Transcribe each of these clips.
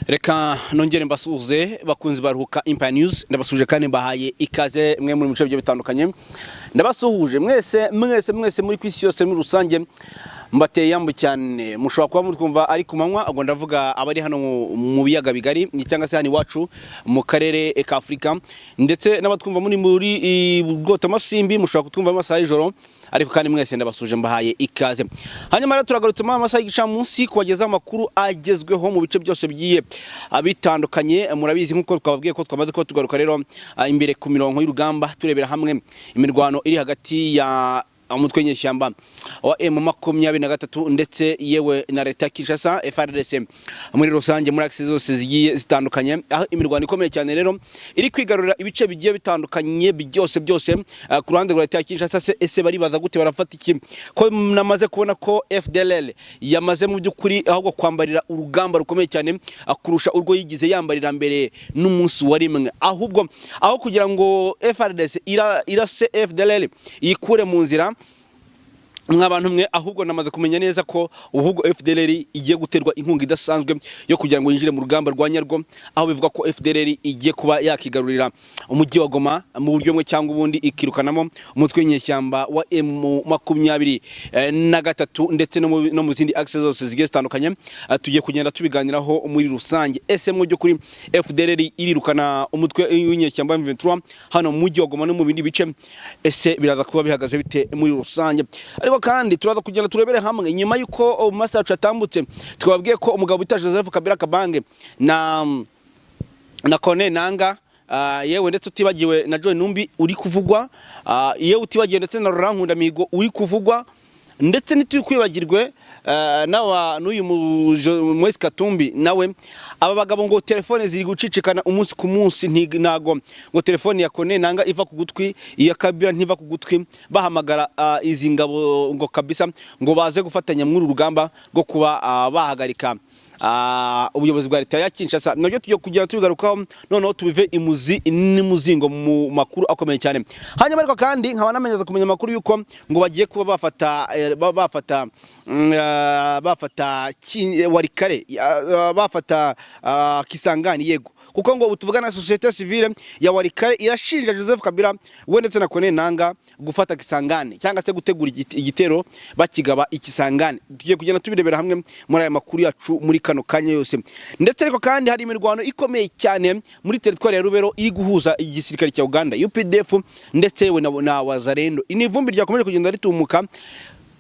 Reka nongere mbasuhuze bakunzi baruhuka Empire News ndabasuje kandi mbahaye ikaze mwe muri mico byo bitandukanye ndabasuhuje mwese muri kwisi yose muri rusange mbateye yambu cyane mushobora kuba muri kumva ari kumanywa agomba ndavuga abari hano mu biyaga bigari cyangwa se hani wacu mu karere ka Afrika ndetse n'abatwumva muri bwota masimbi mushobora kutwumva amasaha y'ijoro ariko kandi mwese ndabasuje mbahaye ikaze hanyuma rero turagarutse mu amasaha y'igica munsi kubageza amakuru agezweho mu bice byose bigiye abitandukanye murabizi nkuko twababwiye ko twamaze ko tugaruka rero imbere ku mirongo y'urugamba turebera hamwe imirwano iri hagati ya umutwe nyeshyamba wa M23 ndetse yewe na leta Kinshasa FARDC muri rusange muri access zose zigiye zitandukanye aho imirwano ikomeye cyane rero iri kwigarurira ibice bigiye bitandukanye byose ku ruhande rwa leta Kinshasa ese baribaza gute barafata iki ko namaze kubona ko FDLR yamaze mu byukuri ahubwo kwambarira urugamba rukomeye cyane akurusha urwo yigize yambarira mbere n'umunsi wa rimwe ahubwo aho kugira ngo FARDC irase FDLR yikure mu nzira nk'abantu mwe ahubwo namaze kumenya neza ko ubwo FDLR igiye guterwa inkunga idasanzwe yo kugira ngo yinjire mu rugamba rwa nyarwo aho bivuga ko FDLR igiye kuba yakigarurira umujyi wa Goma mu buryo mwe cyangwa ubundi ikirukanamo umutwe nyeshyamba wa M23 ndetse no mu zindi access zose zigiye zitandukanye tugiye kugenda tubiganiraho muri rusange ese mu byo kuri FDLR irirukana umutwe w'inyeshyamba wa M23 hano mu mujyi wa Goma no mu bindi bice ese biraza kuba bihagaze bite muri rusange ariko kandi turaza kugenda turebere hamwe nyuma yuko masaha atambutse twababwiye ko umugabo bita Joseph Kabila Kabange na Kone Nanga yewe ndetse utibagiwe na John Numbi uri kuvugwa yewe utibagiwe ndetse na Laurent Nkundamihigo uri kuvugwa ndetse nituri kwibagirwe n'uyu Moise Katumbi nawe aba bagabo ngo telefone ziri gucicikana umunsi ku munsi ntago ngo telefone ya Kone Nanga iva ku gutwi iya Kabila ntiva ku gutwi bahamagara izi ngabo ngo kabisa ngo baze gufatanya muri urugamba rwo kuba bahagarika ubuyobozi bwa leta ya Kinshasa nabyo tujye kugira tubigarukaho noneho tubive imuzi n'imuzingo mu makuru akomeye cyane hanyuma ariko kandi nkaba namenyeza kumenya makuru yuko ngo bagiye kuba bafata Warikare bafata Kisangani yego kuko ngo utuvugana na societe civile ya Warikare irashinja Joseph Kabila we ndetse na Kone Nanga gufata Kisangani cyangwa se gutegura igitero bakigaba ikisangani tugiye kugenda tubirebera hamwe muri aya makuru yacu muri kano kanya yose ndetse ariko kandi hari imirwano ikomeye cyane muri territoire ya Rubero iri guhuza igisirikare cya Uganda UPDF ndetse we na Wazalendo inivumbi ryakomeje kugenda ritumuka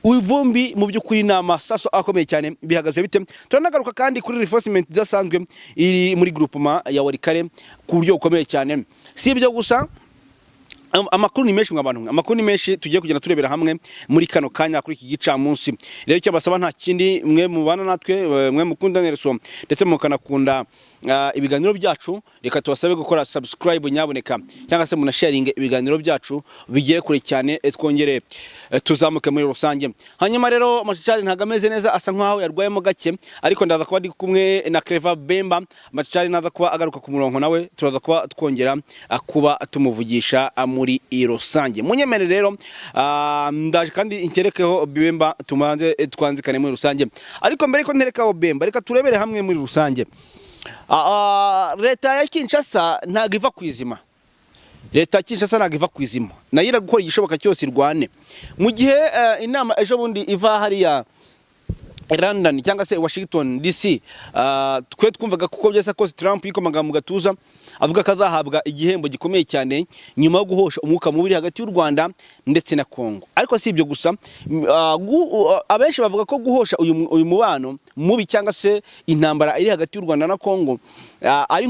Uivumbi mu byukuri n'amasaso akomeye cyane bihagaze bite turanagaruka kandi kuri reinforcement idasanzwe iri muri groupement ya Warikare ku buryo bukomeye cyane si ibyo gusa amakuru ni menshi mw'abantu amakuru ni menshi tugiye kugenda turebera hamwe muri kano kanya kuri iki gica munsi rero cyo basaba nta kindi mwe mubana natwe mwe mukunda Nelson ndetse mukanakunda ibiganiro byacu reka tubasabe gukora subscribe nyaboneka cyangwa se muna sharing ibiganiro byacu bigere kure cyane twongere tuzamuke muri rusange hanyuma rero Machari ntagameze neza asa nkaho yarwayemo gake ariko ndaza kuba ndi kumwe na Clever Bemba Machari naza kuba agaruka ku murongo nawe turaza kuba twongera kuba tumuvugisha muri rusange munyemere rero ndaje kandi interekeho Bemba tumanze twanzikane muri rusange ariko mbere ko nterekaho Bemba reka turebere hamwe muri rusange leta ya Kinshasa ntago iva kwizima leta Kinshasa ntago iva kwizima nayira gukora igishoboka cyose irwane mu gihe inama ejo bundi iva hariya London cyangwa se Washington DC twe twumvaga kuko byasa ko Trump yikomaga mu gatuza avuga kazahabwa igihembo gikomeye cyane nyuma yo guhosha umwuka mubiri hagati y'u Rwanda ndetse na Kongo ariko si ibyo gusa abenshi bavuga ko guhosha uyu mubano mubi cyangwa se intambara iri hagati y'u Rwanda na Kongo ari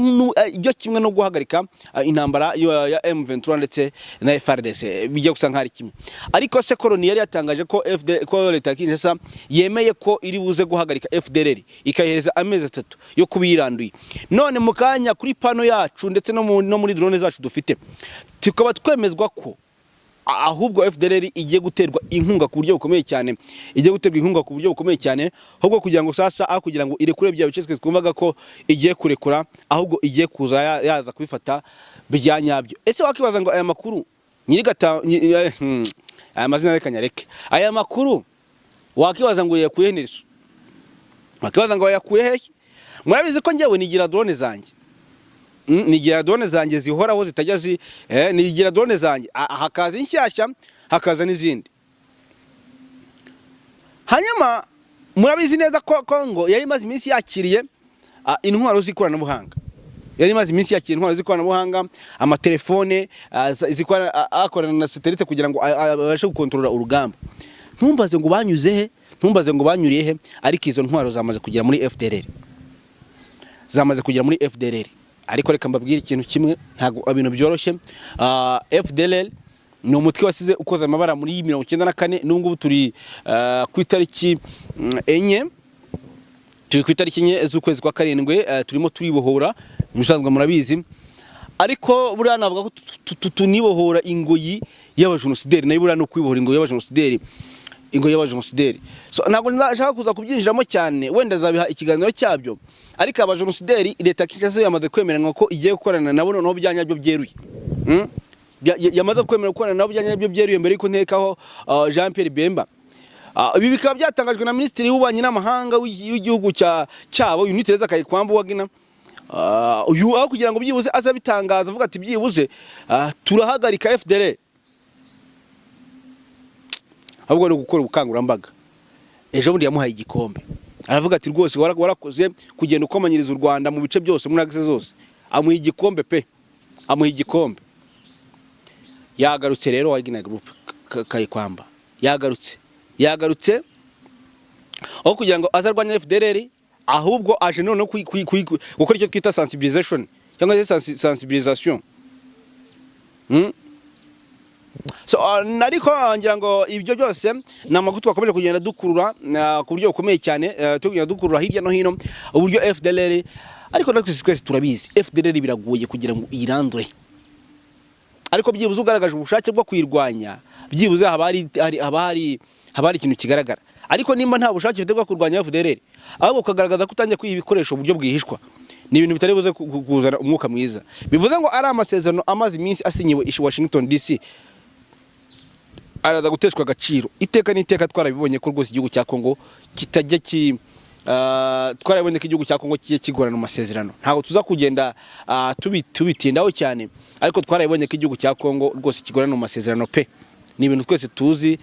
ibyo kimwe no guhagarika intambara ya M23 ndetse na FARDC bijya gusa nk'ari kimwe ariko se koloni yari yatangaje ko leta Kinshasa yemeye ko iri buze guhagarika FDLR ikahereza amezi 3 yo kubiranduye none mukanya kuri pano yacu ndetse no muri drone zacu dufite tukaba twemezwa ko ahubwo FDLR igiye guterwa inkunga ku buryo bukomeye cyane igiye guterwa inkunga ku buryo bukomeye cyane ahubwo kugira ngo sasa kugira ngo irekure bya bicezwe twumvaga ko igiye kurekura ahubwo igiye kuza yaza kubifata byanyabyo ese wakibaza ngo aya makuru nyirigata aya mazina rekanyareke aya makuru wakibaza ngo yakuye Nelson wakibaza ngo yakuye he murabizi ko njyewe nigira drone zanjye nigira drone zanjye zihoraho zitajya nigira drone zanjye hakaza inshyashya hakaza n'izindi. Hanyuma murabizi neza ko Kongo yari maze iminsi yakiriye intwaro z'ikoranabuhanga, yari maze iminsi yakiriye intwaro z'ikoranabuhanga, amatelefone akorana na satellite kugira ngo abashe gukontorora urugamba. Ntumbaze ngo banyuze he, ntumbaze ngo banyuriye he, ariko izo ntwaro zamaze kugera muri FDLR, zamaze kugera muri FDLR. Ariko reka mbabwire ikintu kimwe, ntago ibintu byoroshye. FDLR ni umutwe wasize ukoze amabara muri 94, n'ubwo turi ku itariki enye, turi ku itariki enye z'ukwezi kwa karindwi, turimo turibohora musanzwe murabizi. Ariko buriya navuga ko tunibohora ingoyi y'abajenosideri, nayo buriya no kwibohora ingoyi y'abajenosideri, ingoyi y'abajenosideri. So ntago nashaka kuza kubyinjiramo cyane, wenda zabiha ikiganiro cyabyo. Ariko abajenosideri leta Kinshasa yamaze kwemerera ko igiye gukorana nabo no byanya byo byeruye. Yamaze kwemera gukorana nabo byanya byo byeruye mbere yuko nterekaho Jean Pierre Bemba. Ibi bikaba byatangajwe na Minisitiri w'Ububanyi n'Amahanga w'igihugu cyabo Unitereza Kayikwamba wagina uyu aho kugira ngo byibuze azabitangaza avuga ati byibuze turahagarika FDLR, ahubwo no gukora ubukangurambaga. Ejo bundi yamuhaye igikombe, aravuga ati rwose warakoze kugenda ukomanyiriza u Rwanda mu bice byose muri agise zose. Amuha igikombe pe, amuha igikombe. Yagarutse rero Wagner Group Kayikwamba yagarutse aho kugira ngo azarwanya FDLR, ahubwo aje none gukora icyo twita sensibilisation cyangwa sensibilisation. So nariko ngira ngo ibyo byose namagutu twakomeje kugenda dukurura ku buryo bukomeye cyane, tugenda dukurura hirya no hino uburyo FDLR, ariko natwe twese turabizi FDLR biragoye kugira ngo irandure. Ariko byibuze ugaragaje ubushake bwo kwirwanya, byibuze haba hari ikintu kigaragara. Ariko nimba nta bushake ufite bwo kurwanya FDLR, ahubwo ukagaragaza ko utangiye kwibikoresha uburyo bwihishwa, ni ibintu bitari buze kuzana umwuka mwiza. Bivuze ngo ari amasezerano amaze iminsi asinyiwe i Washington DC, araza guteshwa agaciro. Iteka n'iteka twarabibonye ko rwose igihugu cya Kongo kitajya twarabonye ko igihugu cya Kongo kiye kigorana mu masezerano. Ntago tuza kugenda tubitindaho cyane, ariko twarabonye ko igihugu cya Kongo rwose kigorana mu masezerano pe. Ni ibintu twese tuzi,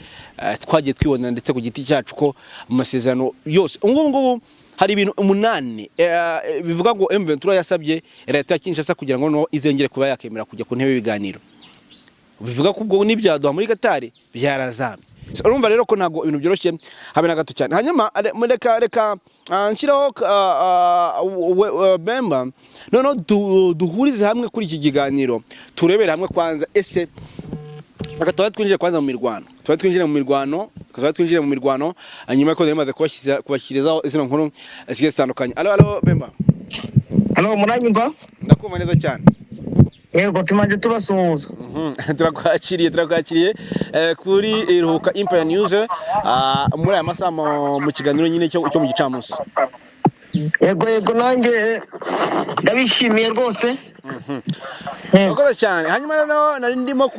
twagiye twibonera ndetse ku giti cyacu ko mu masezerano yose ngubu hari ibintu 8 bivuga ngo M23 yasabye leta ya Kinshasa kugira ngo no izengere kuba yakemera kujya ku ntebe y'ibiganiro. Bivuga ko ubwo n'ibyaduha muri Qatar byarazamye. Urumva rero ko ntago ibintu byoroshye habe na gato cyane. Hanyuma reka nshiraho Bemba none duhurize hamwe kuri iki kiganiro, turebere hamwe kwanza ese akatwa twinjire kwanza mu mirwano, twinjire mu mirwano hanyuma ko yamaze kubashyirizaho izino nkuru zige zitandukanye. Allo Bemba. Allo muranyumva? Ndakumva neza cyane. Yego tumanje tubasuhuza. Turakwakiriye kuri Iruhuka Empire News muri aya masaha mu kiganiro nyine cyo mu gicamunsi. Yego nanjye ndabishimiye rwose. Urakoze cyane. Hanyuma rero nari ndimo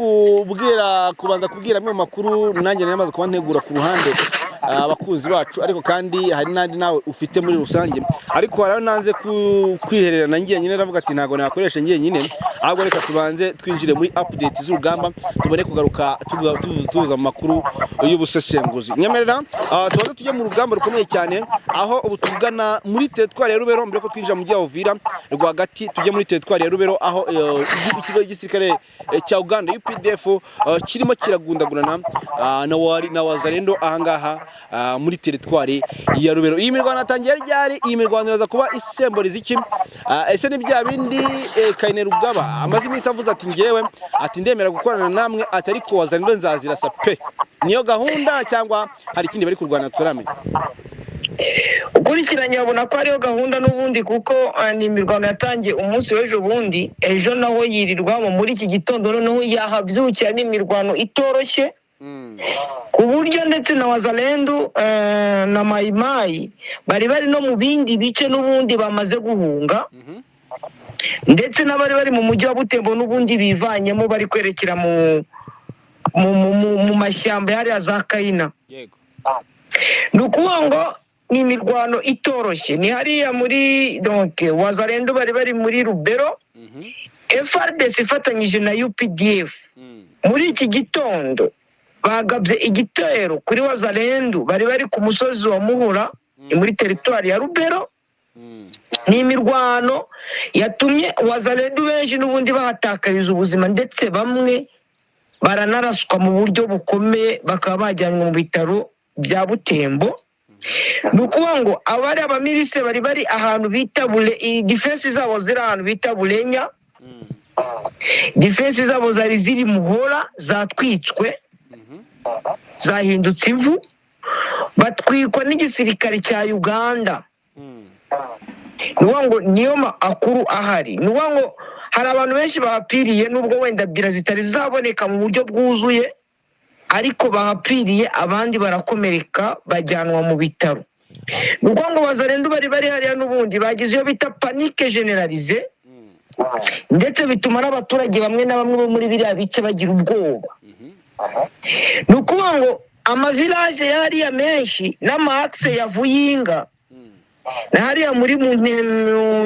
kubanza kubwira amwe makuru nanjye namaze kuba ntegura ku ruhande abakunzi bacu, ariko kandi hari nandi nawe ufite muri rusange. Ariko haraho nanze kwiherera na ngiye nyine ravuga ati ntago nakoresha ngiye nyine, ahubwo reka tubanze twinjire muri update z'urugamba tubone kugaruka tuza mu makuru y'ubusesenguzi. Nyemerera tubanze tujye mu rugamba rukomeye cyane, aho ubu tuvugana muri teritwari ya Rubero mbere ko twinjira mu gihe Uvira rwagati, tujye muri teritwari ya Rubero aho ikigo gisirikare cya Uganda UPDF kirimo kiragundagurana na Wazalendo ahangaha muri teritwari ya Rubero. Iyi mirwano atangiye ryari? Iyi mirwano iraza kuba isemboriza iki? Ese ni bya bindi Kainerugaba amaze iminsi avuze ati ngewe ati ndemera gukorana namwe atari ko Wazalendo nzazirasa pe, niyo gahunda cyangwa hari ikindi bari kurwana turamenya? Ukurikiranye babona ko ariyo gahunda n'ubundi, kuko ni imirwano yatangiye umunsi w'ejo bundi, ejo naho yirirwamo muri iki gitondo, noneho yahabyukira n'imirwano itoroshye ku buryo ndetse na Wazalendo na Mayimayi bari no mu bindi bice n'ubundi bamaze guhunga, ndetse n'abari bari mu mujyi wa Butembo n'ubundi bivanyemo bari kwerekera mu mashyamba yari za Kayina. Nukuvuga ngo ni imirwano itoroshye, ni hariya muri donc Wazalendo bari muri Rubero, FARDC ifatanyije na UPDF muri iki gitondo bagabye igitero kuri Wazalendo bari ku musozi wa Muhura muri teritwari ya Rubero. Ni imirwano yatumye Wazalendo benshi n'ubundi bahatakariza ubuzima, ndetse bamwe baranaraswa mu buryo bukomeye bakaba bajyanwe mu bitaro bya Butembo. Nukuvuga ngo abari abamirise bari ahantu bita defense zabo ziri ahantu bita Bulenya, defense zabo zari ziri Muhora, zatwitswe zahindutse ivu, batwikwa n'igisirikare cya Uganda. Nukuvuga ngo niyo makuru ahari. Nukuvuga ngo hari abantu benshi bahapfiriye, nubwo wenda bira zitari zaboneka mu buryo bwuzuye, ariko bahapfiriye, abandi barakomereka bajyanwa mu bitaro. Nukuvuga ngo Wazalendo bari hariya n'ubundi bagize iyo bita panique generalize, ndetse bituma n'abaturage bamwe na bamwe bo muri biriya bice bagira ubwoba. Nukuvuga ngo amavilaje yariya menshi n'amaakse ya Vuyinga na hariya muri mu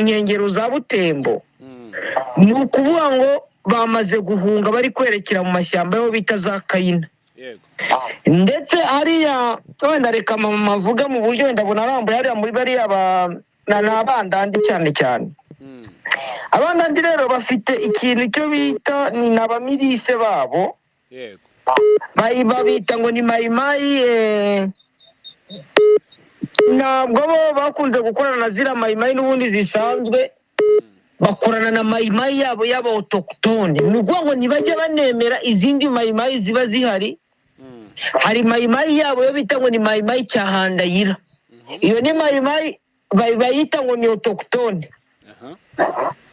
nkengero za Butembo, ni ukuvuga ngo bamaze guhunga bari kwerekera mu mashyamba yo bita za Kayina. Ndetse hariya wenda reka mavuga mu buryo wenda bunarambuye, hariya muri bariya n'abandandi cyane cyane. Abandandi rero bafite ikintu cyo bita ni n'abamirise babo, babita ngo ni mayimayi. Ntabwo bo bakunze gukorana na zira mayimayi n'ubundi zisanzwe, bakorana na mayimayi yabo y'abautoctone. Ni ukuvuga ngo ntibajya banemera izindi mayimayi ziba zihari. Hari mayimayi yabo yo bita ngo ni mayimayi Cyahandayira. Iyo ni mayimayi bayita ngo ni autoctone.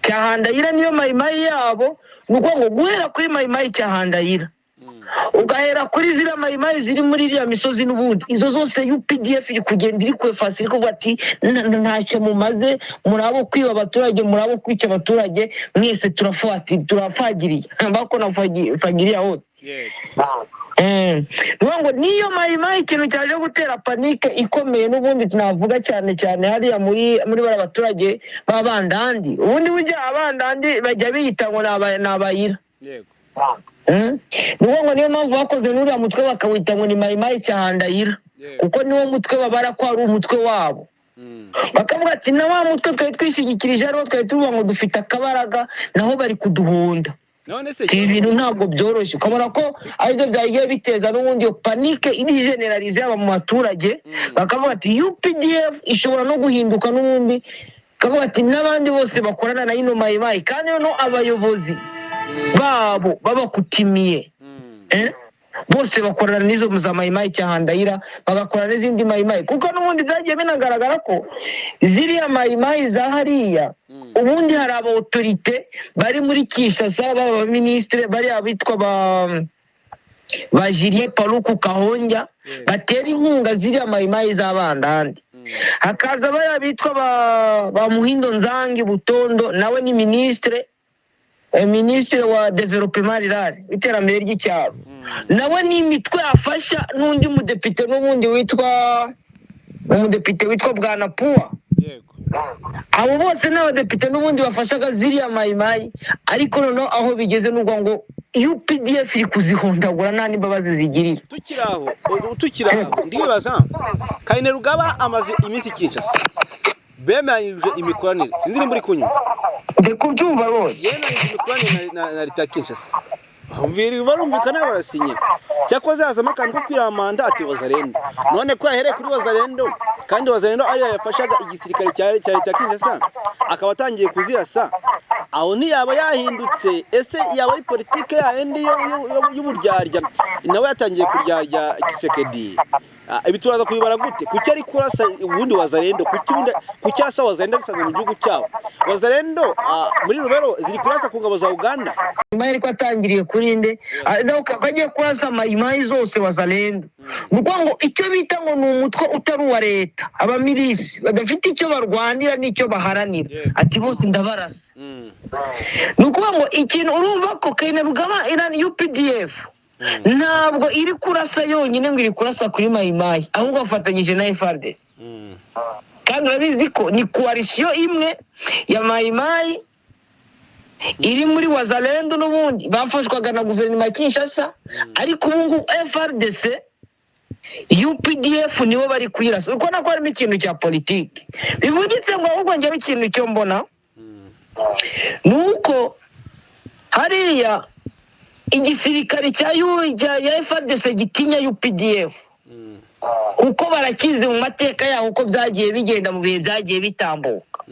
Cyahandayira niyo mayimayi yabo. Ni ukuvuga ngo guhera kuri mayimayi Cyahandayira ugahera kuri zira mayimayi ziri muri iriya misozi n'ubundi, izo zose UPDF iri kugenda iri kwefasa, iri kuvuga ati ntacyo mumaze, murabo kwiba abaturage, murabo kwica abaturage, mwese turafagiriye bako nafagiriye aho. Nukuvuga ngo niyo mayimayi ikintu cyaje gutera panike ikomeye n'ubundi tunavuga cyane cyane hariya muri bara baturage b'abandandi. Ubundi burya abandandi bajya biyita ngo ni abayira. Nukuvuga ngo niyo mpamvu bakoze n'uriya mutwe bakawita ngo ni mayimayi Cyahandayira, kuko niwo mutwe babara ko ari umutwe wabo. Bakavuga ati na wa mutwe twari twishyigikirije ariwo twari tuvuga ngo dufite akabaraga, naho bari kuduhonda. Ibintu ntabwo byoroshye, ukabona ko aribyo byagiye biteza n'ubundi iyo panike iri generalize yaba mu baturage. Bakavuga ati UPDF ishobora no guhinduka n'ubundi, bakavuga ati n'abandi bose bakorana na ino mayimayi, kandi no abayobozi babo babakutimiye bose bakorana n'izo za mayimayi Cyahandayira, bagakorana n'izindi mayimayi, kuko n'ubundi byagiye binagaragara ko ziriya mayimayi za hariya ubundi hari abautorite bari muri Kinshasa, baba ministre bari abitwa ba Julien Paluku Kahonja, batera inkunga ziriya mayimayi z'abandandi. Hakaza bari abitwa ba Muhindo Nzangi Butondo, nawe ni ministre wa development rural, iterambere ry'icyaro, nawe ni imitwe afasha n'undi mudepite n'ubundi witwa Bwanapuwa. Abo bose n'abadepite n'ubundi bafashaga ziriya mayimayi, ariko noneho aho bigeze n'ubwo ngo UPDF iri kuzihondagura nta n'imbabazi zigirira. Tukiraho ndibaza Kainerugaba amaze iminsi Kinshasa, bemeranyije imikoranire, sinzi nimba uri kunyumva. Kubyumva rwose yemeranyije imikoranire na leta ya Kinshasa, barumvikana barasinye. Cyakoze hazamo akantu ko kwiramanda ati Wazalendo, none ko yahereye kuri Wazalendo, kandi Wazalendo ariyo yafashaga igisirikare cya leta ya Kinshasa, akaba atangiye kuzirasa, aho ntiyaba yahindutse? Ese yaba ari politike yindi y'uburyarya nawe yatangiye kuryarya Tshisekedi? Ibi turaza kubibara gute? Kuki ari kurasa ubundi Wazalendo? Kuki asa Wazalendo zisanzwe mu gihugu cyabo? Wazalendo muri Rubero ziri kurasa ku ngabo za Uganda. Mayimayi ko atangiriye kuri nde, kagiye kurasa mayimayi zose Wazalendo. Nuko ngo icyo bita ngo ni umutwe utari uwa leta, abamilisi badafite icyo barwanira n'icyo baharanira, ati bose ndabarasa. Nuko ngo ikintu urumva ko Kainerugaba ina UPDF ntabwo iri kurasa yonyine ngo iri kurasa kuri mayimayi ahubwo bafatanyije na FARDC kandi urabizi ko ni coalition imwe ya mayimayi iri muri Wazalendo n'ubundi bafashwaga na guverinoma ya Kinshasa ariko ubu ngubu FARDC UPDF nibo bari kuyirasa uko nako harimo ikintu cya politiki bivugitse ngo ahubwo njyewe ikintu cyo mbona nuko hariya igisirikare cya FARDC gitinya UPDF kuko barakizi mu mateka yaho uko byagiye bigenda mu bihe byagiye bitambuka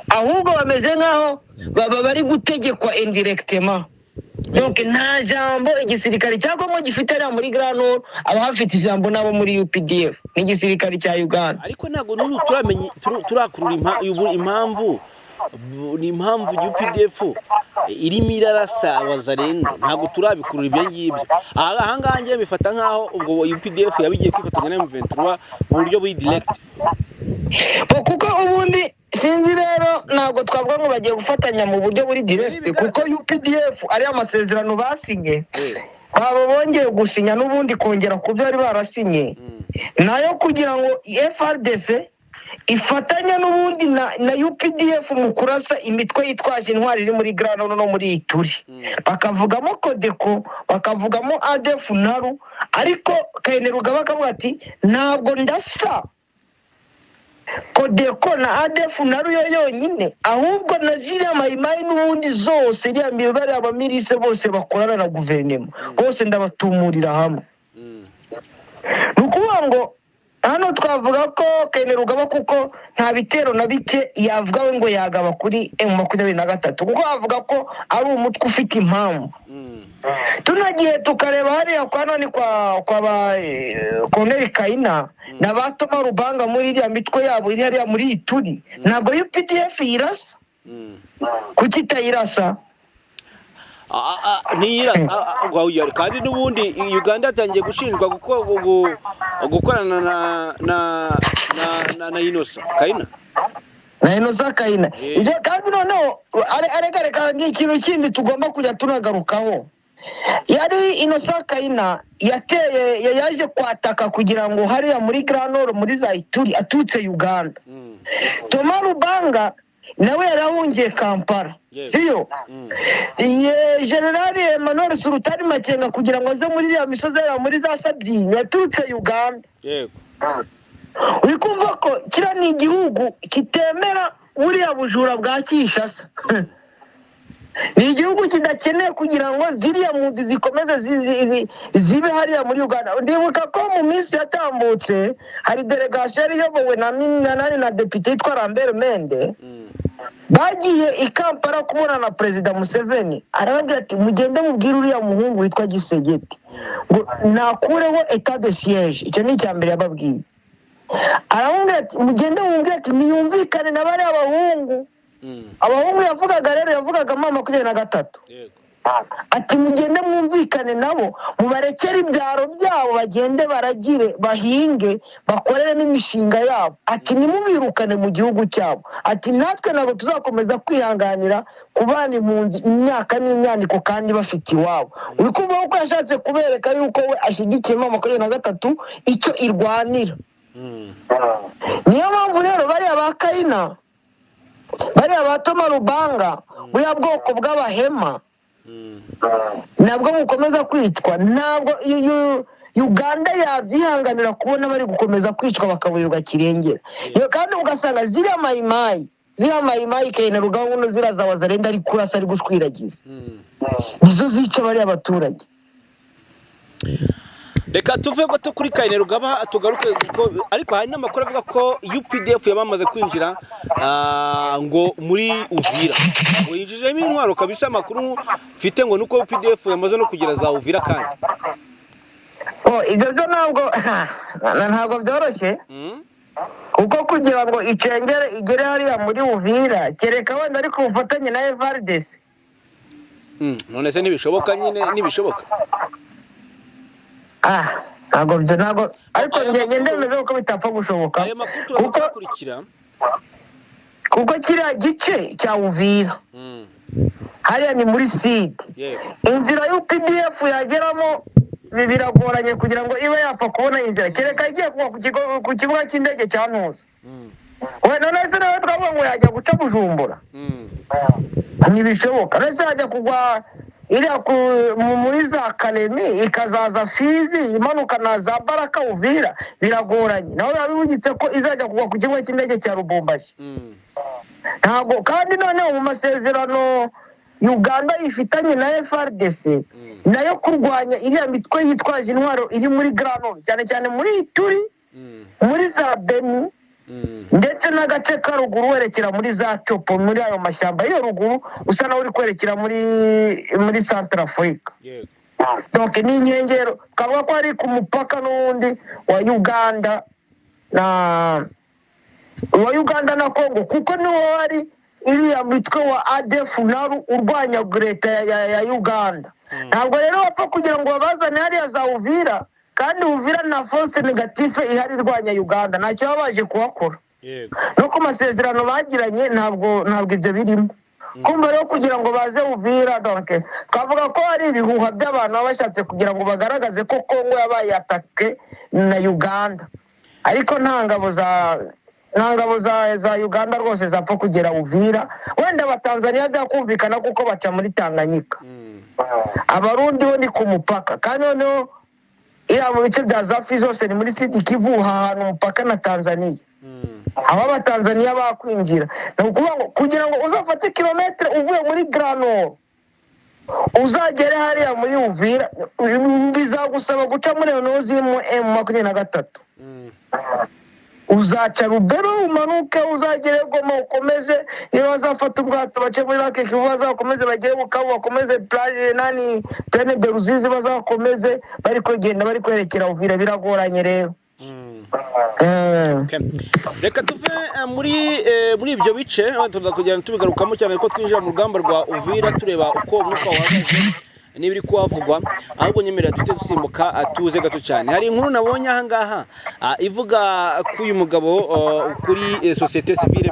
ahubwo bameze nkaho baba bari gutegekwa indirectement donc nta jambo igisirikare cya Kongo gifite ari muri Grand Nord aba hafite ijambo nabo muri UPDF n'igisirikare cya Uganda ariko ntago n'ubu turamenye turakurura impamvu ni impamvu UPDF irimo irarasa Wazalendo ntago turabikurura ibyo ngibyo aha ngaha ngiye bifata nkaho ubwo UPDF yabigiye kwifatanya na M23 mu buryo buri direct kuko ubundi sinzi rero ntabwo twavuga ngo bagiye gufatanya mu buryo buri direct kuko UPDF ari amasezerano basinye baba bongeye gusinya n'ubundi kongera ku byo bari barasinye nayo kugira ngo FARDC ifatanya n'ubundi na UPDF mu kurasa imitwe yitwaje intwari iri muri Grand Nord no muri Ituri bakavugamo Kodeko bakavugamo ADF Naru ariko Kainerugaba akavuga ati ntabwo ndasa Kodeko na ADF Naru yo yonyine ahubwo na ziriya mayimayi n'ubundi zose iriya mibare abamirise bose bakorana na guverinoma bose ndabatumurira hamwe nukuvuga ngo hano twavuga ko Kainerugaba kuko nta bitero na bike yavuga ngo yagaba kuri M23 kuko avuga ko ari umutwe ufite impamvu tunagiye tukareba hariya kwa none kwa ba Colonel Kaina na Batoma Rubanga muri iriya mitwe yabo iri hariya muri Ituri ntabwo UPDF irasa kuki itayirasa niyirasa kandi n'ubundi Uganda yatangiye gushinjwa gukorana na Inosa Kaina na Inosa Kaina ibyo kandi noneho areka ikintu kindi tugomba kujya tunagarukaho yari Inosa Kaina yaje kwataka kugira ngo hariya muri Grand Nord muri za Ituri aturutse Uganda Toma Rubanga nawe yarahungiye Kampala siyo General Emmanuel Sultani Makenga kugira ngo aze muri ya misozi ya muri za Sabyinyo yaturutse Uganda yego uri kumva ko kira ni igihugu kitemera buriya bujura bwa Kinshasa ni igihugu kidakeneye kugira ngo ziriya mpunzi zikomeze zibe hariya muri Uganda ndibuka ko mu minsi yatambutse hari delegation iyobowe na deputy yitwa Lambert Mende bagiye i Kampala kubona na President Museveni arababwira ati mugende mubwire uriya muhungu witwa Gisegeti ngo nakureho etat de siège icyo ni icyambere yababwiye arababwira ati mugende mubwire ati niyumvikane na bari abahungu yavugaga rero yavugaga mama 23 ati mugende mwumvikane nabo mubarekere ibyaro byabo bagende baragire bahinge bakorere n'imishinga yabo ati nimubirukane mu gihugu cyabo ati natwe nabo tuzakomeza kwihanganira kubana impunzi imyaka n'imyaniko kandi bafite iwabo uri kumva ko yashatse kubereka yuko we ashyigikiye mama 23 icyo irwanira niyo mpamvu rero bari abakaina bari abatoma Rubanga buriya bwoko bw'abahema nabwo mukomeza kwicwa ntabwo Uganda yabyihanganira kubona bari gukomeza kwicwa bakaburirwa kirengera kandi ugasanga ziriya mayimayi Kainerugaba no ziraza Wazalendo ari kurasa ari gushwiragiza nizo zica bari abaturage reka tuve ko kuri Kainerugaba tugaruke ariko hari n'amakuru avuga ko UPDF yabamaze kwinjira ngo muri Uvira ngo yinjijemo intwaro kabisa amakuru mfite ngo nuko UPDF yamaze no kugera za Uvira kandi ibyo ntabwo byoroshye kuko kugira ngo icengere igere hariya muri Uvira kereka wenda ariko ubufatanye na FARDC none se ntibishoboka nyine ntibishoboka ntabwo ariko njye ndemeza ko bitapfa gushoboka kuko kiriya gice cya Uvira hariya ni muri site. Inzira y'UPDF yageramo biragoranye kugira ngo ibe yapfa kubona inzira, kereka igiye kuva ku kibuga cy'indege cya Ntuza. We none se nawe twavuga ngo yajya guca Bujumbura, ntibishoboka. None se yajya kugwa iriya muri za Kalemi ikazaza Fizi imanuka na za Baraka Uvira, biragoranye. Nawe babibugitse ko izajya kugwa ku kibuga cy'indege cya Lubumbashi. Ntabwo kandi noneho mu masezerano Uganda ifitanye na FRDC nayo kurwanya iriya mitwe yitwaje intwaro iri muri Grand Nord, cyane cyane muri Ituri, muri za Beni, ndetse n'agace ka ruguru werekera muri za Chopo, muri ayo mashyamba yo ruguru usa nawe uri kwerekera muri Centrafrique. Donc ni inkengero, kavuga ko ari ku mupaka n'undi wa Uganda na Congo, kuko niho hari iriya mitwe wa ADF naru urwanya leta ya Uganda. Ntabwo rero bapfa kugira ngo babazane hariya za Uvira, kandi Uvira na force negative ihari irwanya Uganda, ntacyo babaje kuhakora. No ku masezerano bagiranye ntabwo ibyo birimo. Kumva rero kugira ngo baze Uvira, donc twavuga ko hari ibihuha by'abantu bashatse kugira ngo bagaragaze ko Congo yabaye atake na Uganda, ariko nta ngabo za Uganda rwose zapfa kugera Uvira. Wenda abatanzania byakumvikana kuko baca muri Tanganyika, abarundi bo ni ku mupaka, kandi noneho iriya mu bice bya Zafi zose ni muri Sud Kivu, ahantu umupaka na Tanzania. Abatanzania bakwinjira, ni ukuvuga ngo kugira ngo uzafate kilometre uvuye muri Grand Nord uzagere hariya muri Uvira, bizagusaba guca muri Ntuzi mu M23. Uzaca Rubero umanuke uzagere Goma ukomeze, niba bazafata ubwato bace muri Kivu bazakomeze bagere Bukavu, bakomeze Plaine de Ruzizi bazakomeze, bari kugenda bari kwerekera Uvira. Biragoranye rero. Reka tuve muri ibyo bice kugenda tubigarukamo cyane ko twinjira mu rugamba rwa Uvira tureba uko umwuka uhagaze n'ibiri kuhavugwa, ahubwo nyemerera tujye dusimbuka atuze gato cyane. Hari inkuru nabonye aha ngaha ivuga ko uyu mugabo kuri societe civile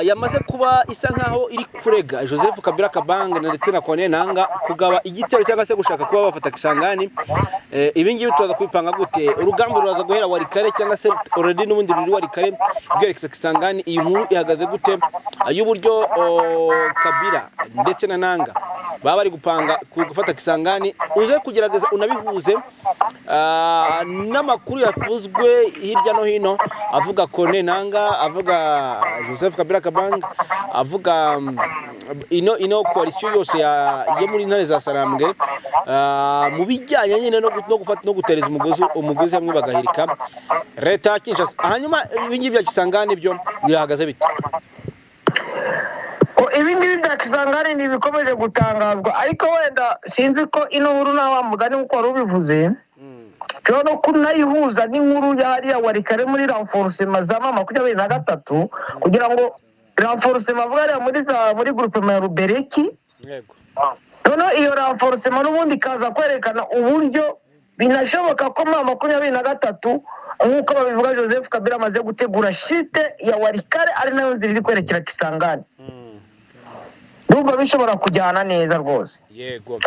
yamaze kuba isa nkaho iri kurega Joseph Kabila Kabange ndetse na Corneille Nangaa kugaba igitero cyangwa se gushaka kuba bafata Kisangani. Ibi ngibi turaza kwipanga gute? Urugamba ruraza guhera Warikare cyangwa se already n'ubundi ruri Warikare bwerekeza Kisangani. Iyi nkuru ihagaze gute y'uburyo Kabila ndetse na Nangaa baba bari gupanga gufata Kisangani? Uze kugerageza unabihuze n'amakuru yavuzwe hirya no hino avuga Corneille Nangaa, avuga Joseph Kabila Kabange, avuga ino coalition yose yo muri ntare za Sarambwe mu bijyanye nyine no gutereza umugozi hamwe bagahirika leta ya Kinshasa. Hanyuma ibingibi bya Kisangani byo bihagaze bite? Ibingibi bya Kisangani ni bikomeje gutangazwa, ariko wenda sinzi ko ino nkuru na wa mugani uko wari ubivuze cyo kunayihuza n'inkuru hariya Warikare muri renforcement za 23 kugira ngo renforcement avuga hariya muri groupement ya Rubereki. Noneho iyo renforcement n'ubundi kaza kwerekana uburyo binashoboka ko 23 nk'uko babivuga Joseph Kabila amaze gutegura shite ya Warikare ari nayo nzira iri kwerekera Kisangani. Nubwo bishobora kujyana neza rwose. Yego.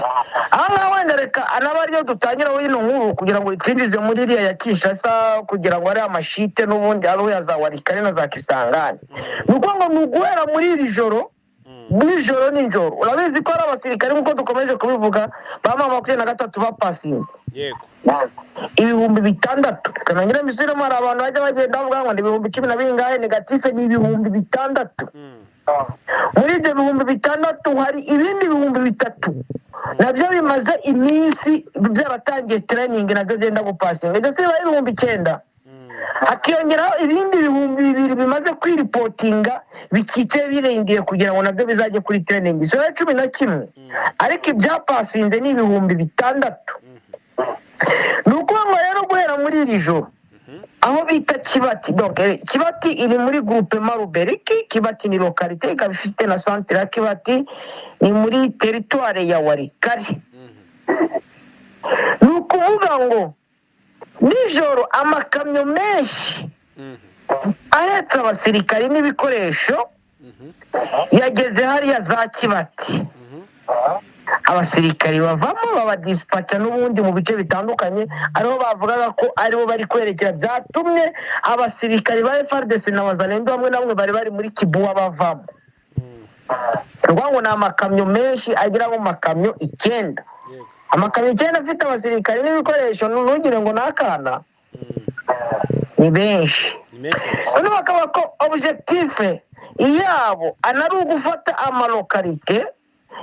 Aha wenda reka anabariyo dutangira wino nkuru kugira ngo twinjize muri iriya ya Kinshasa, kugira ngo ari amashite n'ubundi aho ya za Warikare na za Kisangani. Nuko ngo nuguhera muri iri joro n'ijoro urabizi ko ari abasirikare nk'uko dukomeje kubivuga ba 23 bapasinze. Yego. 6,000 kanangira misire mara abantu bajya bagenda bavuga ngo 10,000 negative ni 6,000. Muri ibyo 6,000 hari ibindi 3,000 nabyo bimaze iminsi byaratangiye training nabyo byenda gupasinga, ndetse bari 9,000. Hakiyongeraho ibindi 2,000 bimaze kwiripotinga bikice birengiye kugira ngo nabyo bizajye kuri training. So 11, ariko ibyapasinze ni 6,000. Nuko ngo rero guhera muri iri joro aho bita Kibati, donc Kibati iri muri groupement Rubereki. Kibati ni localité ikaba ifite na centre ya Kibati, ni muri territoire ya Warikare. Nukuvuga ngo nijoro amakamyo menshi ahetse abasirikari n'ibikoresho yageze hariya za Kibati abasirikari bavamo babadisipaca n'ubundi mu bice bitandukanye ariho bavugaga ko aribo bari kwerekera, byatumye abasirikari ba FARDC na Wazalendo bamwe na bamwe bari muri Kibuwa bavamo. Ngo ni amakamyo menshi agera mu makamyo 9, amakamyo 9 afite abasirikari n'ibikoresho, ntugire ngo nakana ni benshi. None bakaba ko objectif yabo anari ugufata amalokalite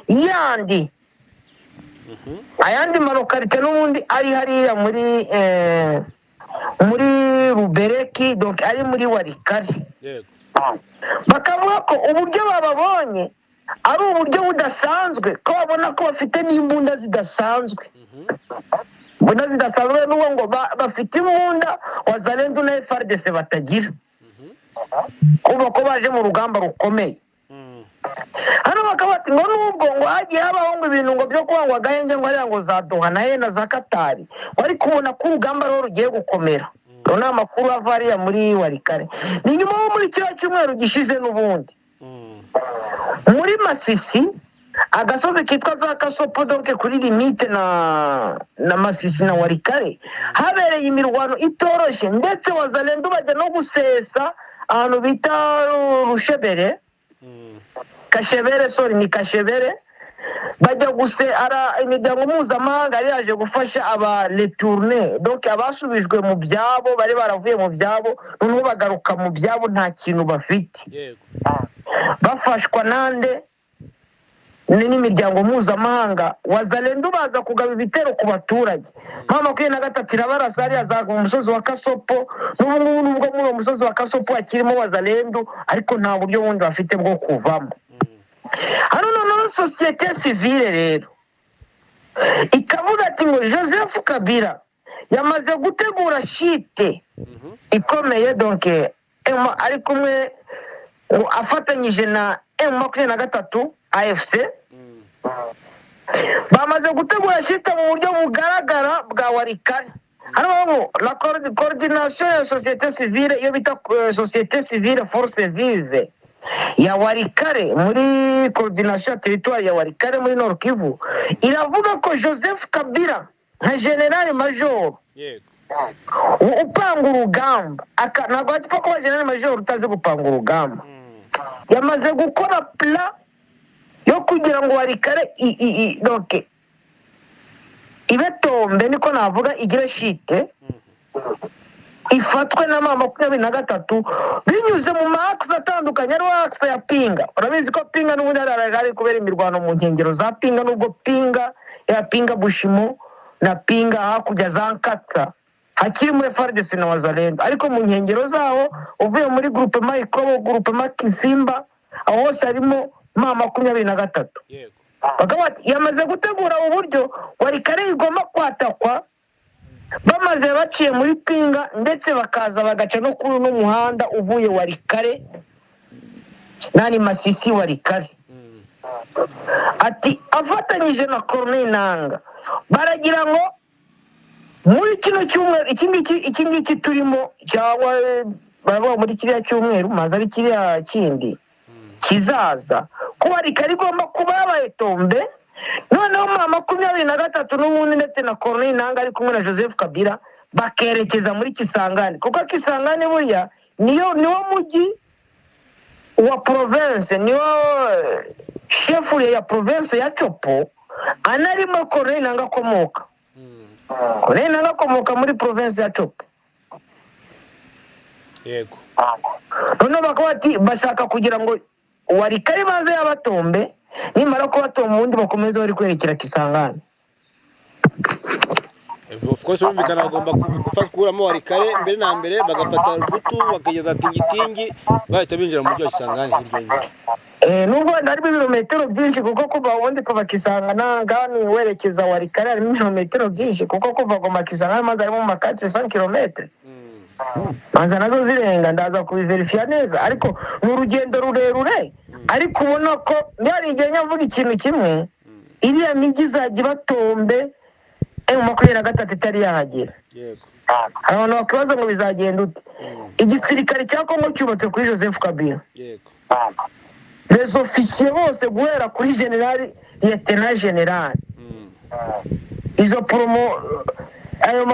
yandi ayandi malokalite n'ubundi ari hariya muri Rubereki, donc ari muri Warikari. Bakavuga ko uburyo bababonye ari uburyo budasanzwe, ko babona ko bafite n'imbunda zidasanzwe. Mbona zidasanzwe n'uwo ngo bafite imbunda Wazalendo na FARDC batagira, kuva ko baje mu rugamba rukomeye. Hano bakabati ngo nubwo ngo hagiye habaho ngo ibintu ngo byo kuba ngo agahenge ngo ari ngo za Doha na Yena za Katari, wari kubona ko urugamba rwo rugiye gukomera. None amakuru ava hariya muri Warikare ni nyuma yo muri kiriya cyumweru gishize n'ubundi muri Masisi, agasozi kitwa za Kasopo, donc kuri limite na Masisi na Warikare, habereye imirwano itoroshye, ndetse Wazalendo bajya no gusesa ahantu bita Rushebere, Kashebere, ni Kashebere, bajya gusera imiryango mpuzamahanga yari yaje gufasha aba retourne, donc abasubijwe mu byabo, bari baravuye mu byabo noneho bagaruka mu byabo nta kintu bafite, bafashwa nande n'imiryango mpuzamahanga. Wazalendo baza kugaba ibitero ku baturage. Mama 23 irabarasa hariya zaga mu musozi wa Kasopo, nubwo muri umusozi wa Kasopo akirimo Wazalendo, ariko nta buryo bundi bafite bwo kuvamo. Hano noneho societe civile rero ikavuga ati ngo Joseph Kabila yamaze gutegura shite ikomeye, donc ari kumwe afatanyije na M23 AFC, bamaze gutegura shite mu buryo bugaragara bwa Warikare. Hano la coordination ya societe civile, iyo bita societe civile force vive ya Warikare, muri coordination ya territoire ya Warikare muri Nord Kivu, iravuga ko Joseph Kabila nka general major upanga urugamba, ntabwo atapfa kuba general major utazi gupanga urugamba, yamaze gukora plan yo kugira ngo Warikare donc ibetombe, niko navuga, igire shite ifatwe na mama 23 binyuze mu max atandukanye. Ari axe ya Pinga, urabizi ko Pinga n'ubundi ari kubera imirwano mu nkengero za Pinga, nubwo Pinga ya Pinga Bushimo na Pinga hakujya za Nkatsa hakiri muri FARDC na Wazalendo, ariko mu nkengero zaho uvuye muri groupe Maikobo, groupe Makisimba, aho hose harimo mama 23. Bakaba yamaze gutegura uburyo Warikare igomba kwatakwa, bamaze baciye muri Pinga, ndetse bakaza bagaca no kuri n'umuhanda uvuye Warikare nani Masisi Warikare. Ati afatanyije na Corneille Nanga baragira ngo muri kino cyumweru iki ngiki turimo, cyangwa baravuga muri kiriya cyumweru maze ari kiriya kindi kizaza, ko Warikare igomba kuba yabaye tombe. Noneho mama 23 n'ubundi ndetse na Corneille Nanga ari kumwe na Joseph Kabila bakerekeza muri Kisangani, kuko Kisangani burya niwo mujyi wa province, niwo chef ya province ya Chopo, anarimo Corneille Nanga akomoka. Corneille Nanga akomoka muri province ya Chopo. Yego. Noneho bakaba ati bashaka kugira ngo Warikare baze yabatombe, nimara ko batomba ubundi bakomeza bari kwerekera Kisangani. Of course urumvikana bagomba gufakuramo Warikare mbere na mbere, bagafata Rubutu bakageza Tingitingi, bahita binjira mu mujyi wa Kisangani hirya. Nubwo harimo ibirometero byinshi, kuko kuva ubundi kuva Kisangani werekeza Warikare harimo ibirometero byinshi, kuko kuva Goma Kisangani maze harimo 400 km. Maze nazo zirenga, ndaza kubiverifya neza, ariko ni urugendo rurerure. Ariko ubona ko yari igihe nyavuga ikintu kimwe, iriya migi izajya batombe M23 itari yahagera. Yego. Abantu bakibaza ngo bizagenda ute. Igisirikare cya Kongo cyubatse kuri Joseph Kabila. Yego. les officiers bose guhera kuri general lieutenant general izo ayo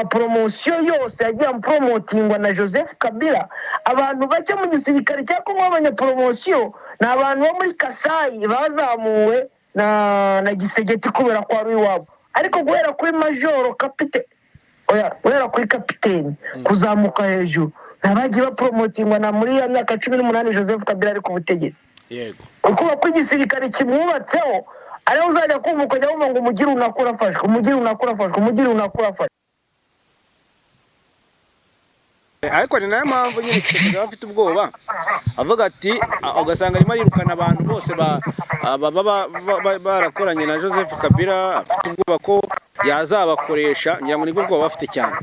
promotion yose yagiye promotingwa na Joseph Kabila. Abantu bake mu gisirikare cya Kongo abanyapromotion ni abantu bo muri Kasai bazamuwe na Gisegeti kubera kwa ari wabo, ariko guhera kuri major guhera kuri kapiteni kuzamuka hejuru nabagiye bapromotingwa na muri ya myaka 18 Joseph Kabila ari ku butegetsi. Yego, ukuba kw'igisirikare kimwubatseho ariho uzajya kumva ukajya wumva ngo umugire unakura afashwe, umugire unakura afashwe, umugire unakura afashwe. ariko ni nayo mpamvu nyine Kisekedi bafite ubwoba avuga ati ugasanga arimo arirukana abantu bose barakoranye na Joseph Kabila, afite ubwoba ko yazabakoresha, ngira ngo nibwo bwoba bafite cyane.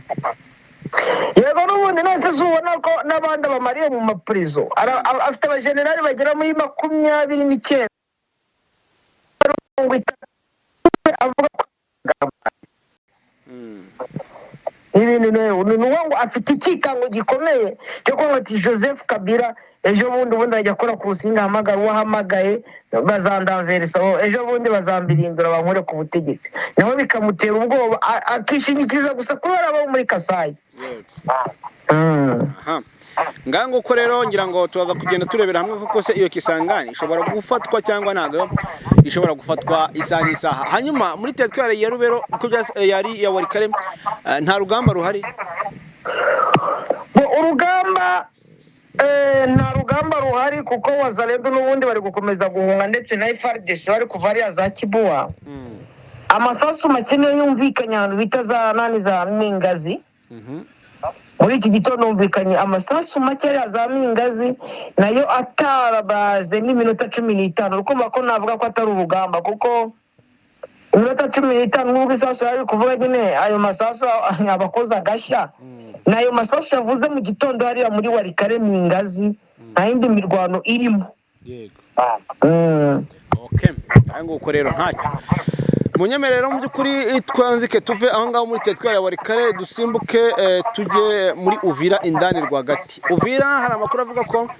Yego, n'ubundi nese zubona ko n'abandi bamariye mu maprizo afite abajenerali bagera muri 29 avuga ibintu ngo afite ikikango gikomeye cyo kuvuga ati Joseph Kabila ejo bundi ajya akora ku rusinga hamagara uwahamagaye bazandaverisa ejo bundi bazambirindura bankore ku butegetsi, nawe bikamutera ubwoba akishingikiriza gusa kubera abo muri Kasai. Ngango ko rero ngira ngo tubaza kugenda turebera hamwe kuko se iyo Kisangani ishobora gufatwa cyangwa ntago ishobora gufatwa isaha n'isaha. Hanyuma muri teritwari ya Rubero uko yari ya Walikale nta rugamba ruhari. Urugamba nta rugamba ruhari kuko Wazalendo n'ubundi bari gukomeza guhunga, ndetse na FARDC bari kuva ari za Kibuwa. Amasasu makene yumvikanye ahantu bita za nani za Mingazi. Muri iki gitondo numvikanye amasasu make za Mingazi nayo atarabaze n'iminota 15. Urukumva ko navuga ko atari urugamba kuko iminota 15 n'ubwo isasu yari kuvuga nyine ayo masasu abakoza gashya nayo masasu yavuze mu gitondo hariya muri Walikale Mingazi nta yindi mirwano irimo. Yego, okay, ngo uko rero ntacyo munyemerero mu byukuri twanzike tuve aho ngaho muri teritwari ya Walikale dusimbuke tujye muri Uvira indani rwagati. Uvira hari amakuru avuga ko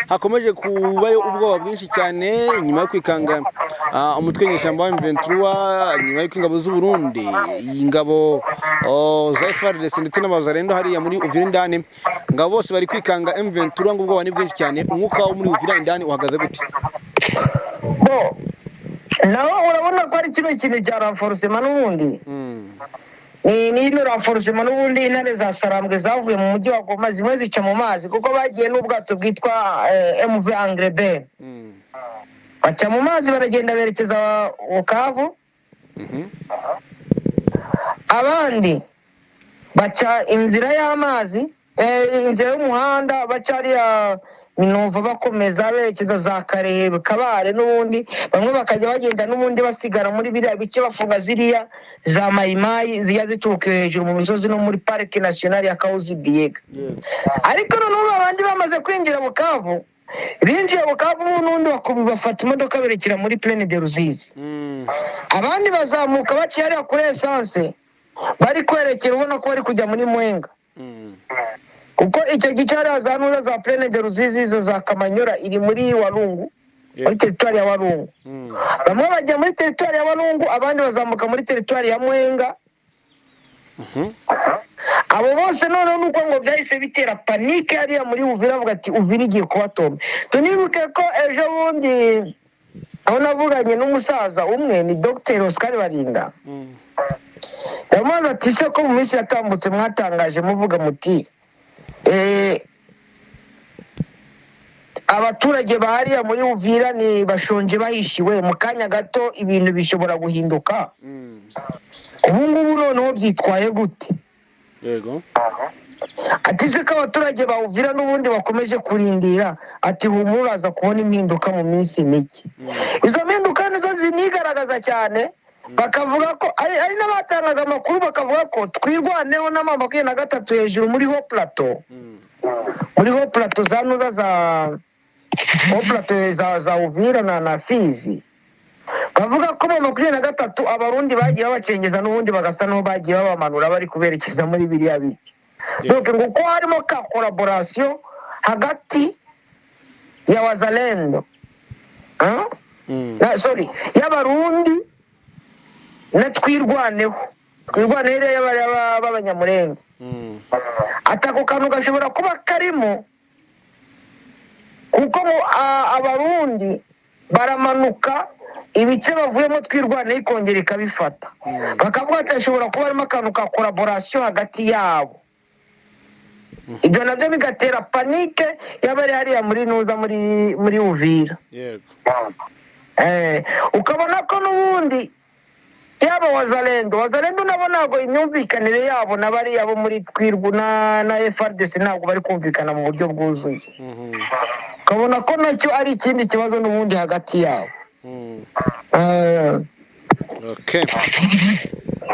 hakomeje kubayo ubwoba bwinshi cyane nyuma yo kwikanga umutwe w'inyeshyamba wa M23, nyuma yo kwingabo z'u Burundi, ingabo za FARDC ndetse n'abazarendo hariya muri Uvira indani, ngabo bose bari kwikanga M23 ngo ubwoba ni bwinshi cyane. Umwuka wo muri Uvira indani uhagaze gute? Naho urabona ko ari kintu cya renforcement n'ubundi ni renforcement n'ubundi. Intare za Sarambwe zavuye mu mujyi wa Goma zimwe zica mu mazi kuko bagiye n'ubwato bwitwa MV Angrebert baca mu mazi baragenda berekeza Bukavu. Abandi baca inzira y'amazi, inzira y'umuhanda baca ariya Minova bakomeza berekeza za Karehe Kabare, n'ubundi bamwe bakajya bagenda n'ubundi basigara muri biriya bice bafunga ziriya za Mayimayi ziya zituruka hejuru mu misozi no muri Parike Nationale ya Kahuzi Biega. Ariko noneho abandi bamaze kwinjira Bukavu, binjiye Bukavu n'undi bafata imodoka berekera muri Plaine de Ruzizi. Abandi bazamuka baciye hariya kuri essence bari kwerekera, ubona ko bari kujya muri Mwenga kuko icyo gice hariya za Nuza za Plaine de Ruzizi za Kamanyora iri muri Walungu, muri teritwari ya Walungu. Bamwe bajya muri teritwari ya Walungu, abandi bazamuka muri teritwari ya Mwenga. Abo bose noneho nuko ngo byahise bitera panike hariya muri Uvira, avuga ati Uvira igiye kubatomba. Tunibuke ko ejo bundi aho navuganye n'umusaza umwe ni Dr. Oscar Barinda. Yamaze ati se ko mu minsi yatambutse mwatangaje muvuga muti abaturage bahariya muri Uvira ni bashonje bahishiwe, mu kanya gato ibintu bishobora guhinduka. Ubu ngubu noneho byitwaye gute? Yego, ati se ko abaturage ba Uvira n'ubundi bakomeje kurindira, ati humuraza kubona impinduka mu minsi mike. Izo mpinduka nizo zinigaragaza cyane, bakavuga ko ari n'abatangaga amakuru bakavuga ko twirwaneho na 23 hejuru muri Haut Plateau. Muri Haut Plateau za Nuza za Uvira na Fizi. Bavuga ko mu 23 abarundi bagiye babacengeza n'ubundi bagasa no bagiye babamanura bari kuberekeza muri biriya biti. Donc ngo ko harimo ka collaboration hagati ya Wazalendo sorry y'abarundi na twirwaneho y'abanyamurenge atako kantu gashobora kuba karimo kuko abarundi baramanuka ibice bavuyemo twirwaneho ikongera ikabifata bakavuga ati hashobora kuba harimo akantu ka collaboration hagati yabo ibyo nabyo bigatera panike y'abari hariya muri nuza muri Uvira ukabona ko n'ubundi yaba wazalendo nabo ntabwo imyumvikanire yabo n'abari yabo muri twirwa na FRDC ntabwo bari kumvikana mu buryo bwuzuye ukabona ko nacyo ari ikindi kibazo n'ubundi hagati yabo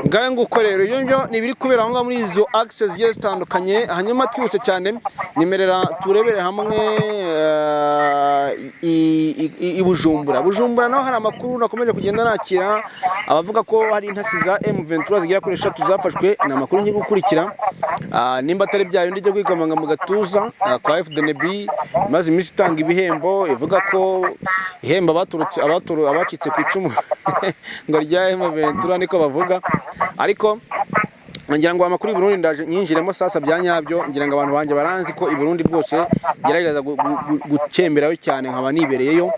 ngahe nguko rero ibyo nibiri kubera aho ngaho muri izo access zigiye zitandukanye hanyuma twibutse cyane nyemerera turebere hamwe i Bujumbura naho hari amakuru nakomeje kugenda nakira abavuga ko hari intasi za M23 zigera kuri 3 zafashwe na makuru ngiye gukurikira nimba atari byayo ndije kwikamanga mu gatuza kwa FDNB maze imisi itanga ibihembo ivuga ko ihemba baturutse abacitse ku icumu ngo rya M23 niko bavuga ariko ngira ngo amakuru y'Uburundi ndaje nyinjiremo sasa byanyabyo ngira ngo abantu banje baranzi ko y'Uburundi rwose gerageza gucemberayo cyane nkaba nibereyeyo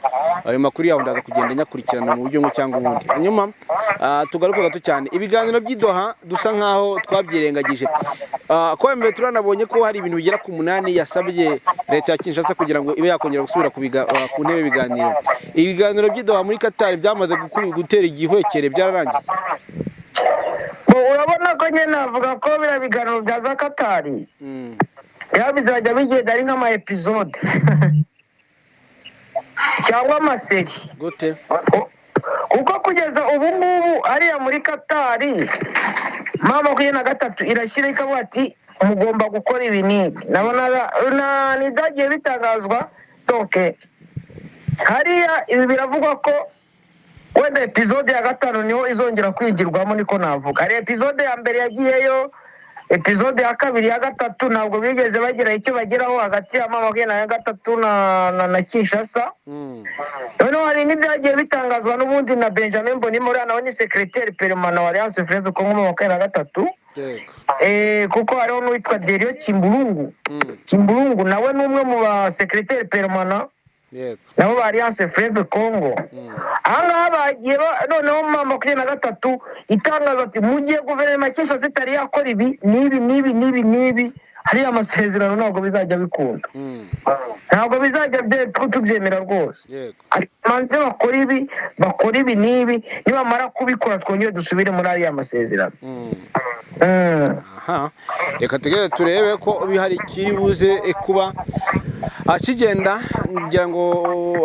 ayo makuru yaho ndaza kugenda nyakurikirana mu buryo ngo cyangwa ubundi hanyuma tugaruka gato cyane ibiganiro by'Idoha dusa nkaho twabyirengagije ko M23 nabonye ko hari ibintu bigera ku 8 yasabye leta ya Kinshasa kugira ngo ibe yakongera gusubira ku ntebe biganiro ibiganiro by'Idoha muri Qatar byamaze gutera igihwekere byararangiye urabona ko nyine navuga ko biriya biganiro bya za Katari bizajya bigenda ari nk'ama episode cyangwa amaseri gute kuko kugeza ubu ngubu ariya muri Katari M23 irashyira ikavuga ati mugomba gukora ibi n'ibi nabona nibyagiye bitangazwa toke hariya ibi biravugwa ko wenda episode ya 5 niho izongera kwigirwamo niko navuga ari episode ya mbere yagiyeyo episode ya 2 ya 3 ntabwo bigeze bagira icyo bageraho hagati ya M23 na Kinshasa noneho hari n'ibyagiye bitangazwa n'ubundi na Benjamin Mbonimora nawe ni secrétaire permanent wa Alliance Fleuve Congo mu 23 kuko hariho n'uwitwa Derio Kimburungu nawe n'umwe mu ba secrétaire permanent nabo ba Alliance Fleuve Congo ahangaha bagiye noneho M23 itangaza ati mugiye guverinoma Kinshasa itari yakora ibi nibi hari amasezerano ntabwo bizajya bikunda ntabwo bizajya tubyemera rwose manze bakora ibi nibi nibamara kubikora twongere dusubire muri ariya masezerano reka tugere turebe ko bihari kiribuze kuba akigenda ngira ngo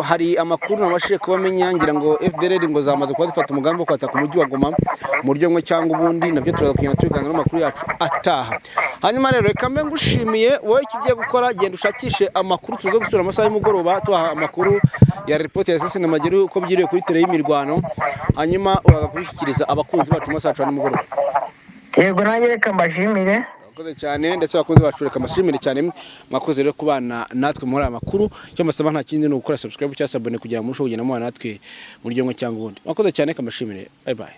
hari amakuru nabashije kubamenya ngira ngo FDLR ngo zamaze kuba zifata umugambi wo kwataka umujyi wa Goma mu buryo mwe cyangwa ubundi nabyo turaza kugenda tubiganira n'amakuru yacu ataha hanyuma rero reka mbe ngushimiye wowe kigiye gukora genda ushakishe amakuru tuzo gusura amasaha y'umugoroba tuha amakuru ya report ya SSN Magero uko byiriye kuri tele y'imirwano hanyuma uragakubishyikiriza abakunzi bacu amasaha y'umugoroba yego nanjye reka mbashimire mwakoze cyane ndetse abakunzi bacu reka mbashimire cyane mwakoze rero kubana natwe muri aya makuru cyo masaba nta kindi no gukora subscribe cyangwa abone kugira ngo murusheho kugenda mubana natwe muri ryo cyangwa ubundi mwakoze cyane kambashimire bye bye